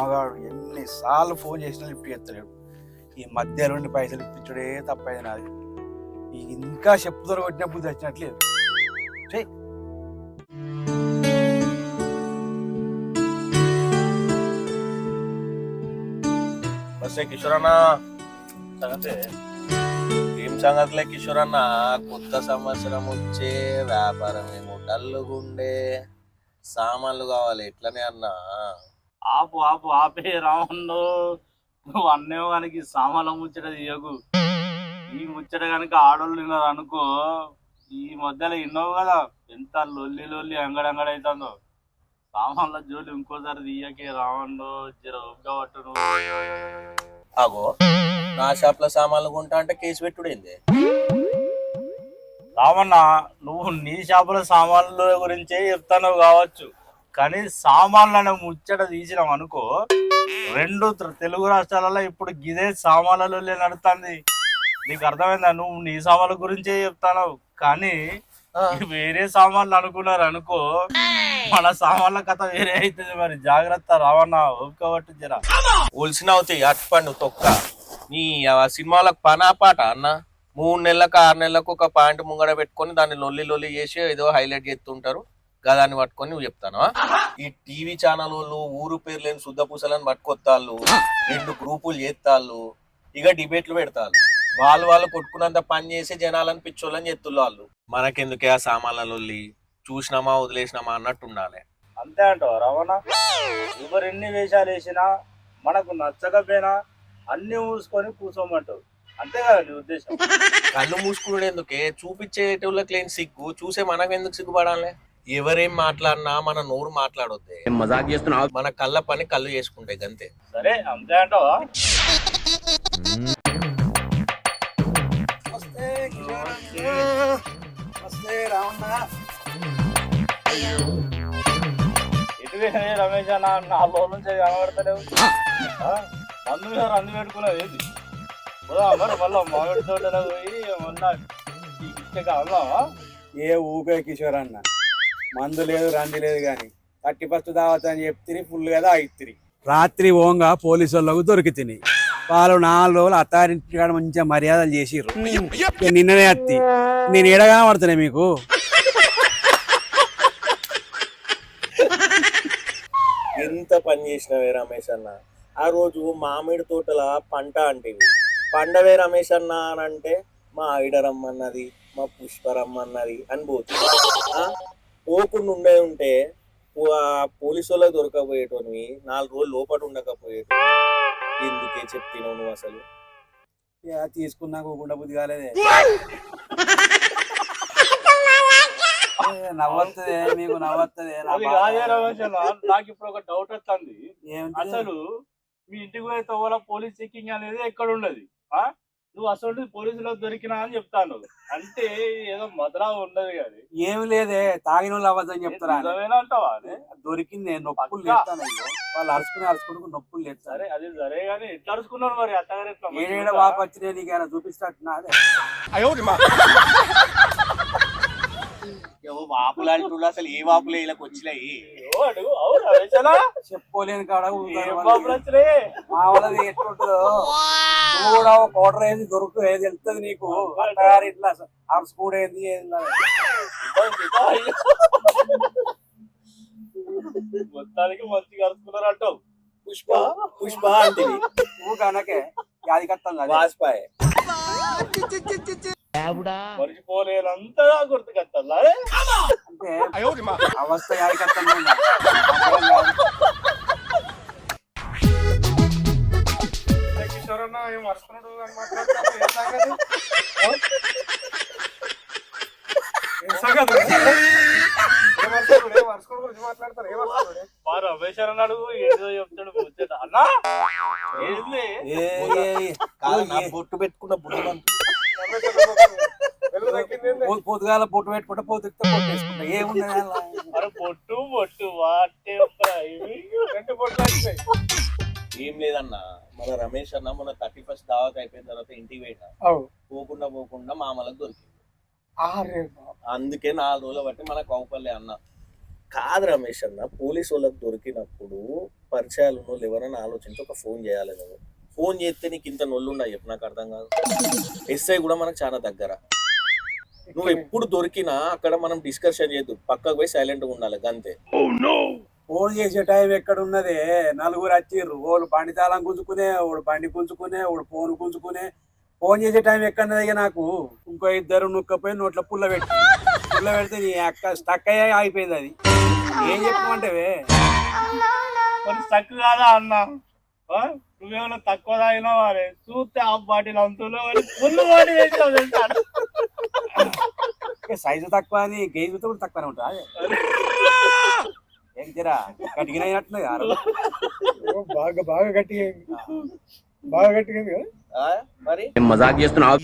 మామగాడు ఎన్నిసార్లు ఫోన్ చేసినా లిఫ్ట్ చేస్తలేడు. ఈ మధ్య నుండి పైసలు ఇప్పించడే తప్పైంది నాది. ఇంకా చెప్పుతో కొట్టిన బుద్ధి వచ్చినట్లేదు. చెయ్ బస్సే కిషోర్ అన్న సంగతే ఏం సంగతిలే కిషోర్ అన్న, కొత్త సంవత్సరం వచ్చే వ్యాపారం ఏమో డల్లుగుండే, సామాన్లు కావాలి ఎట్లనే అన్నా. ఆపు ఆపు ఆపే రావణ్ణు, నువ్వు అన్నేమో కనుక సామాన్ల ముచ్చట తీయకు. ఈ ముచ్చట కనుక ఆడోళ్ళు విన్నారు అనుకో, ఈ మధ్యలో విన్నావు కదా ఎంత లొల్లి లొల్లి అంగడంగడైతుందో. సామాన్ల జోలి ఇంకోసారి తీయకే రావణ్ణు, జర ఒగ్గా పట్టు నువ్వు. అగో నా షాప్ లో సామాన్లు కొంటా అంటే కేసు పెట్టుడేంది? రావణ, నువ్వు నీ షాపుల సామాన్ల గురించే చెప్తాను కావచ్చు, కానీ సామాన్లను ముచ్చట తీసినాం అనుకో, రెండు తెలుగు రాష్ట్రాలలో ఇప్పుడు గిదే సామాన్లలో నడుస్తుంది. నీకు అర్థమైందా? నువ్వు నీ సామాన్ల గురించే చెప్తాను, కానీ వేరే సామాన్లు అనుకున్నారు అనుకో, మన సామాన్ల కథ వేరే అవుతుంది. మరి జాగ్రత్త రావణ, ఒప్పుకోబట్టు జరా. ఒలిసిన అవుతాయి అట్టుపండు తొక్క. నీ సినిమాలకు పనా పాట అన్న, 3 నెలలకు 6 నెలలకు ఒక పాయింట్ ముంగడ పెట్టుకొని దాన్ని లొల్లి లొల్లి చేసి ఏదో హైలైట్ చేస్తుంటారు. గదాన్ని పట్టుకొని నువ్వు చెప్తాను. ఈ టీవీ ఛానల్ వాళ్ళు ఊరు పేరు లేని శుద్ధ పూసలను పట్టుకొత్తాళ్ళు, 2 గ్రూపులు చేస్తాళ్ళు, ఇక డిబేట్లు పెడతాళ్ళు. వాళ్ళు కొట్టుకున్నంత పని చేసి జనాలను పిచ్చోళ్ళని చెప్తున్నారు వాళ్ళు. మనకెందుకే ఆ సామాన్ల లొల్లి, చూసినామా వదిలేసినామా అన్నట్టు ఉండాలి. అంతే అంటావు రావణ? ఎవరు ఎన్ని వేషాలు వేసినా మనకు నచ్చకపోయినా అన్ని మూసుకొని కూర్చోమంటావు, అంతే కదా నీ ఉద్దేశం? కళ్ళు మూసుకున్నాడు ఎందుకే, చూపించేటోళ్ళకి లేని సిగ్గు చూసే మనకు ఎందుకు సిగ్గుపడాలి? ఎవరేం మాట్లాడినా మన నోరు మాట్లాడొద్దే. మజాక్ చేస్తున్నావు, మన కళ్ళ పని కళ్ళు చేసుకుంటాయి గంతే. సరే అంతే అంటావా? ఎటువే రమేష్ అన్న, 4 రోజుల నుంచి కనబడతలేవు. మందు మీద రంది పెట్టుకున్నావు ఏంది? మరి మళ్ళీ మామిడి తోటలో పోయి మొన్న అన్నావా? ఏ ఊపే కిషోర్ అన్న, మందు లేదు రంది లేదు కానీ 31st దావత్ అని చెప్తే ఫుల్ కదా ఆగిత్తిరి. రాత్రి ఓంగా పోలీసు వాళ్ళకు దొరికి తిని వాళ్ళు 4 రోజులు అత్తారింటి కాడ మంచిగా మర్యాదలు చేసిర్రు. నిన్ననే అత్తి నేను ఏడగా పడుతున్నా మీకు. ఎంత పని చేసినవే రమేష్ అన్న, ఆ రోజు మామిడి తోటల పంట అంటివి, పండవే రమేష్ అన్న అని అంటే మా ఆవిడ రమ్మన్నది, మా పుష్ప రమ్మన్నది అని పోతుంది. పోకుండా ఉంటే పోలీసు వాళ్ళకి దొరకపోయేటోనివి, 4 రోజులు లోపల ఉండకపోయేటు. ఎందుకే చెప్తున్నావు నువ్వు అసలు? తీసుకున్నాక ఊకుండా బుద్ధి కాలేదే. నవ్వొస్తుంది మీకు, నవ్వొస్తుంది. నాకు ఇప్పుడు ఒక డౌట్ వస్తుంది. అసలు మీ ఇంటికి పోయే తోవల పోలీస్ చెకింగ్ అనేది ఎక్కడ ఉండదు. నువ్వు అసలు పోలీసులకు దొరికినా అని చెప్తాను అంటే ఏదో మదరా ఉండదు కానీ ఏమి లేదే, తాగిన వాళ్ళు అవ్వద్దని చెప్తారా? అంటావా? దొరికింది, నొప్పులు లేస్తాను. వాళ్ళు అరుచుకుంటూ నొప్పులు లేదు. సరే అది సరే కానీ ఎట్లా అరుచుకున్నారు మరి? అత్తగారు ఎట్లా ఏడ వాపు వచ్చినా నీకు చూపిస్తున్నా? వాపులాంటి అసలు ఏ వాపులే ఇలాకి వచ్చినాయి చెప్పుకోలేని కాడ వచ్చినాయి. మా వాళ్ళది ఎట్లుంటుందో నువ్వు కూడా ఒక ఆర్డర్ ఏది దొరుకుతుంది, ఏది వెళ్తుంది నీకు. అత్తగారు ఇట్లా అరుచుకోవడం ఏంది మొత్తానికి మంచిగా అరుచుకున్నారు అంటావు. పుష్ప అంటే నువ్వు కనుకే అది కట్టం కదా వాజ్పాయ్ మరిచిపోలేనంతగా గుర్తుకొస్తా అంటే అవస్థ యాది కట్టం. కిషోరన్న ఏం వరుస్తున్నాడు రమేష్ అన్నాడు ఏదో చెప్తాడు ముచ్చట అన్నా. బొట్టు పెట్టుకున్న బుద్ధి పొద్దుగాల పొట్టు పెట్టుకుంటే పొద్దు పొట్టు వేసుకుంటా ఏముంది. అరే పొట్టు పొట్టు వాటే ఏం లేదన్నా, మన రమేష్ అన్న మన 31st దావత్ అయిపోయిన తర్వాత ఇంటికి పోయినా పోకుండా మామలకు దొరికింది. అందుకే 4 రోజులు బట్టి మన కౌపల్లి అన్న కాదు రమేష్ అన్న, పోలీసు వాళ్ళకి దొరికినప్పుడు పరిచయాలు ఉన్న వాళ్ళు ఎవరైనా ఆలోచించి ఒక ఫోన్ చేయాలి. నువ్వు ఫోన్ చేస్తే నీకు ఇంత నొల్లుండా చెప్పు, నాకు అర్థం కాదు. ఎస్ఐ కూడా మనకు చాలా దగ్గర. నువ్వు ఎప్పుడు దొరికినా అక్కడ మనం డిస్కషన్ చేయొద్దు, పక్కకు పోయి సైలెంట్ గా ఉండాలి అంతే. ఫోన్ చేసే టైం ఎక్కడ ఉన్నదే? నలుగురు వచ్చిర్రు, ఓడు బండి తాళం గుంజుకునే, ఓడు బండి గుంజుకునే, ఓడు ఫోన్ గుంజుకునే. ఫోన్ చేసే టైం ఎక్కడన్నది ఇక నాకు. ఇంకో ఇద్దరు నొక్కపోయి నోట్లో పుల్ల పెడితే నీ అక్క స్టక్ అయ్యా అయిపోయింది. అది ఏం చెప్పమంటావే? మరి స్టక్ కాదా అన్న? నువ్వేమన్నా తక్కువ తాగినా వారే చూస్తే ఆ బాటిల్ అంతులో ఫుల్ బాటిల్ వేసావు తెలుసా? సైజు తక్కువ అని గేజ్తో కూడా తక్కువనే ఉంటా. ఏం జరా గట్టిగా అయినట్టున్నది. బాగా బాగా గట్టిగా బాగా గట్టిగా మరి మజాక్ చేస్తున్నావు.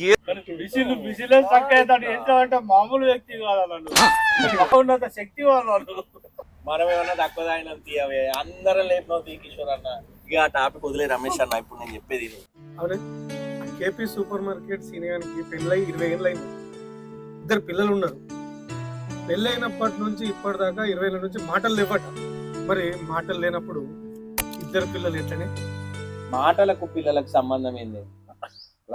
బిసిలో స్టక్ అవుతాడు. ఏంటంటే మామూలు వ్యక్తి కాదన్నాడు, ఉన్నంత శక్తి వాళ్ళు. మనం ఏమన్నా తక్కువ తాగినాం తీయవే, అందరం లేపినావు తీ కిషోర్ అన్న. ఇక ఆ టాపిక్ వదిలే రమేష్ అన్న, ఇప్పుడు నేను చెప్పేది ఇది. అవునే కేపీ సూపర్ మార్కెట్ సీనియానికి పెళ్ళై 20 ఏళ్ళు అయింది. 2 పిల్లలు ఉన్నారు. పెళ్ళైనప్పటి నుంచి ఇప్పటిదాకా 20 ఏళ్ళ నుంచి మాటలు లేవట. మరి మాటలు లేనప్పుడు 2 పిల్లలు ఎట్లనే? మాటలకు పిల్లలకు సంబంధం ఏంది?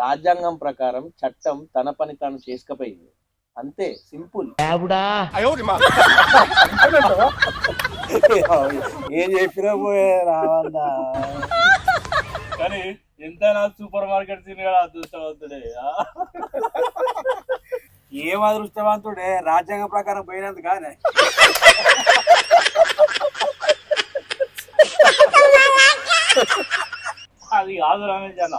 రాజ్యాంగం ప్రకారం చట్టం తన పని తాను చేసుకపోయింది, అంతే, సింపుల్. ఏం చెప్పినా పోయే రావన్నా. కానీ ఎంతైనా సూపర్ మార్కెట్ సీన్ కూడా అదృష్టవంతుడే. ఏం అదృష్టవంతుడే? రాజ్యాంగం ప్రకారం పోయినందుకు కానీ. అది కాదు రమేష్ అన్న,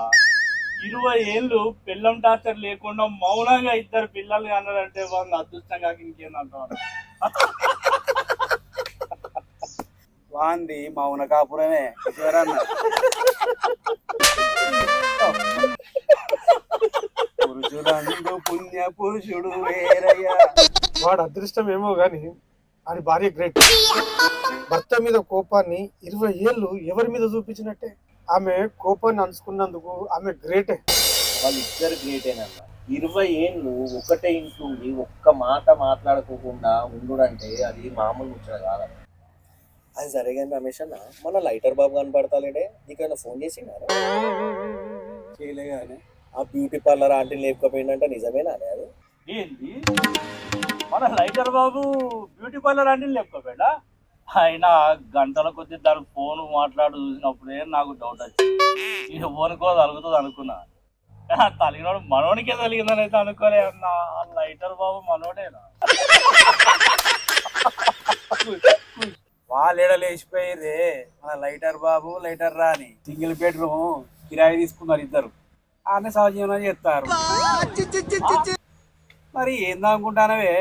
20 ఏళ్ళు పిల్లం టార్చర్ లేకుండా మౌనంగా 2 పిల్లల్ని అన్నారంటే వాళ్ళు అదృష్టంగా ఇంకేందంటారు. వాంది మౌన కాపురమే కిషోరన్న. పురుషులందు పుణ్య పురుషుడు వేరయ్యా. వాడు అదృష్టం ఏమో గాని అది భార్య గ్రేట్. భర్త మీద కోపాన్ని 20 ఏళ్ళు ఎవరి మీద చూపించినట్టే. ఆమె కోపాన్ని అనుకున్నందుకు ఆమె గ్రేటే. వాళ్ళిద్దరు గ్రేటేనన్న. 20 ఏళ్ళు ఒకటే ఇంట్లో ఉండి ఒక్క మాట మాట్లాడుకోకుండా ఉండుడంటే అది మామూలు ముచ్చట కాదన్న. అది సరే కానీ రమేష్ అన్న, మన లైటర్ బాబు కనపడతాలేడే, నీకైనా ఫోన్ చేసిండారా? చేయలే కానీ ఆ బ్యూటీ పార్లర్ ఆంటీ లేకపోయిందంటే నిజమేనా అది? ఏంది మన లైటర్ బాబు బ్యూటీ పార్లర్ అంటే లేకపోయాడా? అయినా గంటల కొద్ది దాని ఫోన్ మాట్లాడు చూసినప్పుడే నాకు డౌట్ వచ్చింది. ఇది ఫోన్కో తలుగుతుంది అనుకున్నా. తలిగినోడు మనోనికే తలిగిందని అయితే అనుకోలే అన్న. లైటర్ బాబు మనోడేనా? వాళ్ళు లేచిపోయిర్రే. మన లైటర్ బాబు లైటర్ రాని సింగిల్ బెడ్రూమ్ కిరాయి తీసుకున్నారు ఇద్దరు. ఆమె సహజీవనం చేస్తారు. మరి ఏందనుకుంటానవే?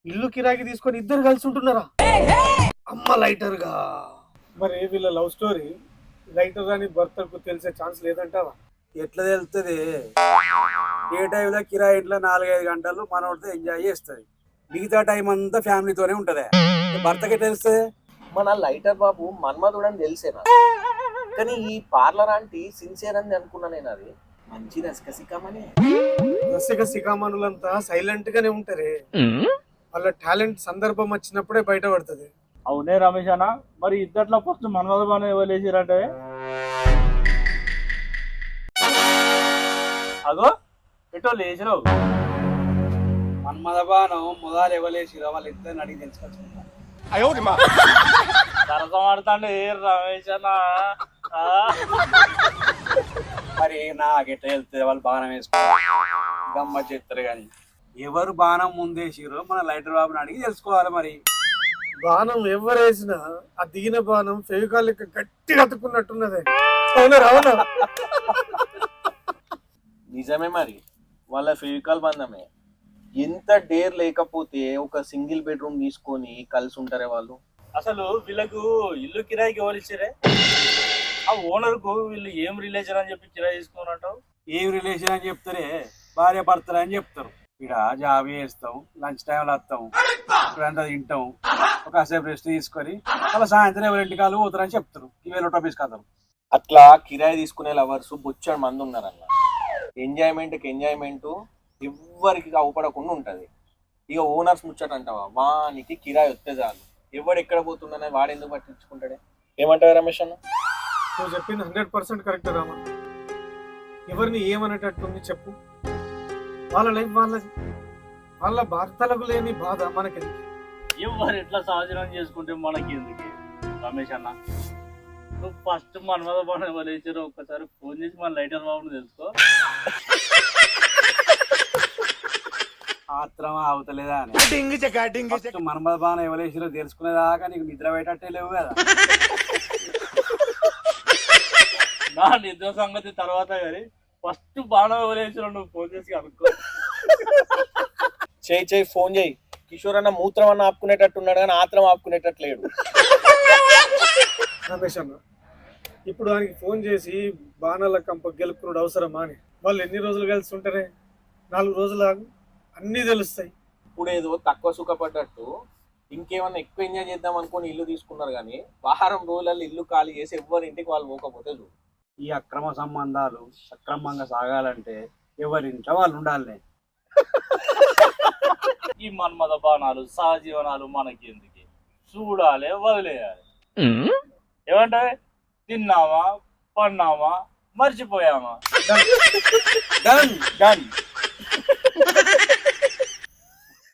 ఇల్లు కిరాకి తీసుకొని 2 కలిసి ఉంటున్నారా? అమ్మ లైటర్ గా. మరి వీళ్ళ లవ్ స్టోరీ లైటర్ అని భర్తకు తెలిసే ఛాన్స్ లేదంటావా? ఎట్లా తెలుస్తుంది? ఏ టైంలో కిరాయి ఇంట్లో 4-5 గంటలు మనోడితో ఎంజాయ్ చేస్తుంది. మిగతా టైం అంతా ఫ్యామిలీతోనే ఉంటది. భర్తకే తెలుస్తుంది. మన లైటర్ బాబు మన్మధుడని తెలిసేనా? కానీ ఈ పార్లర్ ఆంటీ సిన్సియర్ అని అనుకున్నా నేను. అది మంచి రసికసికామని. రసిక సికామణులంతా సైలెంట్ గానే ఉంటారే. వాళ్ళ టాలెంట్ సందర్భం వచ్చినప్పుడే బయటపడుతుంది. అవునే రమేష్ అన్న, మరి ఇద్దట్లో ఫస్ట్ మన్మధబాను ఎవరేసిరంటే? అగో ఎటో లేచిరావు. మన్మథబానం మొదలు ఎవలేసిరో వాళ్ళు ఇద్దరిని అడిగి తెలుసుకొచ్చుకుంటారు. సరసం ఆడుతాండే రమేష్ అన్న. మరి నాకెట్లా వెళ్తుంది? వాళ్ళు బాణం వేసుకోవాలి, గమ్మ చేస్తారు. కానీ ఎవరు బాణం ముందేసిరో మన లైటర్ బాబుని అడిగి తెలుసుకోవాలి. మరి బాణం ఎవరేసినా ఆ దిగిన బాణం ఫెవికాల్ లెక్క గట్టిగా అతుక్కున్నట్టున్నదే. అవునా రావనా? నిజమే. మరి వాళ్ళ ఫెవికాల్ బంధమే. ఎంత డేర్ లేకపోతే ఒక సింగిల్ బెడ్రూమ్ తీసుకొని కలిసి ఉంటారే వాళ్ళు. అసలు వీళ్ళకు ఇల్లు కిరాయికి ఎవరు ఇచ్చారే? ఆ ఓనర్ కు వీళ్ళు ఏం రిలేషన్ అని చెప్పి కిరాయి తీసుకున్నట్టు? ఏం రిలేషన్ అని చెప్తారే? భార్య భర్తలు అని చెప్తారు. ఇక్కడ జాబ్ చేస్తాం, లంచ్ టైంలో వస్తాం, ఇక్కడంతా తింటాం, ఒకసేపు రెస్ట్ తీసుకొని అలా సాయంత్రం ఎవరింటికి వాళ్ళు పోతారని చెప్తారు. ఇవేళ టాపిక్స్ కథలు. అట్లా కిరాయి తీసుకునే లవర్స్ బొచ్చాడు మంది ఉన్నారన్న. ఎంజాయ్మెంట్ ఎవ్వరికి అవపడకుండా ఉంటది. ఇక ఓనర్స్ ముచ్చట అంటావా, వానికి కిరాయి వస్తే చాలు ఎవడు ఎక్కడ పోతుండనే వాడు ఎందుకు పట్టించుకుంటాడే? ఏమంటావు రమేష్ అన్న? నువ్వు చెప్పింది 100% కరెక్ట్ రామా. ఎవరిని ఏమనేటట్టుంది చెప్పు. వాళ్ళ లైఫ్ వాళ్ళది, వాళ్ళ భర్తలకు లేని బాధ మనకి. ఎవరు ఎట్లా సహజనం చేసుకుంటే మనకి ఎందుకు రమేష్ అన్న? నువ్వు ఫస్ట్ మన్మద బాణ వలేచారు, ఒక్కసారి ఫోన్ చేసి మన లైటర్ బాబుని తెలుసుకో. ఆత్రమా అవుతలేదా అని మన్మథ బాణ ఎవలేసిరో తెలుసుకునేదాకా నీకు నిద్ర పెట్టట్టే లేవు కదా. నా నిద్ర సంగతి తర్వాత కానీ ఫస్ట్ బాణం వలేచారు నువ్వు ఫోన్ చేసి అనుకో. చేయి ఫోన్ చేయి. కిషోర్ అన్న మూత్రం అన్న ఆపుకునేటట్టున్నాడు కానీ ఆత్రం ఆపుకునేటట్టు లేడు. రమేష్ అన్న, ఇప్పుడు ఆయనకి ఫోన్ చేసి బాణాల కంప గెలుపుకున్నాడు అవసరమా అని? వాళ్ళు ఎన్ని రోజులు కలిసి ఉంటేనే 4 రోజులు అన్నీ తెలుస్తాయి. ఇప్పుడు ఏదో తక్కువ సుఖపడ్డట్టు ఇంకేమన్నా ఎక్కువ ఎంజాయ్ చేద్దాం అనుకుని ఇల్లు తీసుకున్నారు కానీ వారం రోజులలో ఇల్లు ఖాళీ చేసి ఎవరి ఇంటికి వాళ్ళు పోకపోతే చూడు. ఈ అక్రమ సంబంధాలు సక్రమంగా సాగాలంటే ఎవరింట్లో వాళ్ళు ఉండాలి. ఈ మన్మద బాణాలు సహజీవనాలు మనకి ఎందుకు? చూడాలి, వదిలేయాలి. ఏమంటే తిన్నామా, పన్నామా, మర్చిపోయామా, డన్ డన్.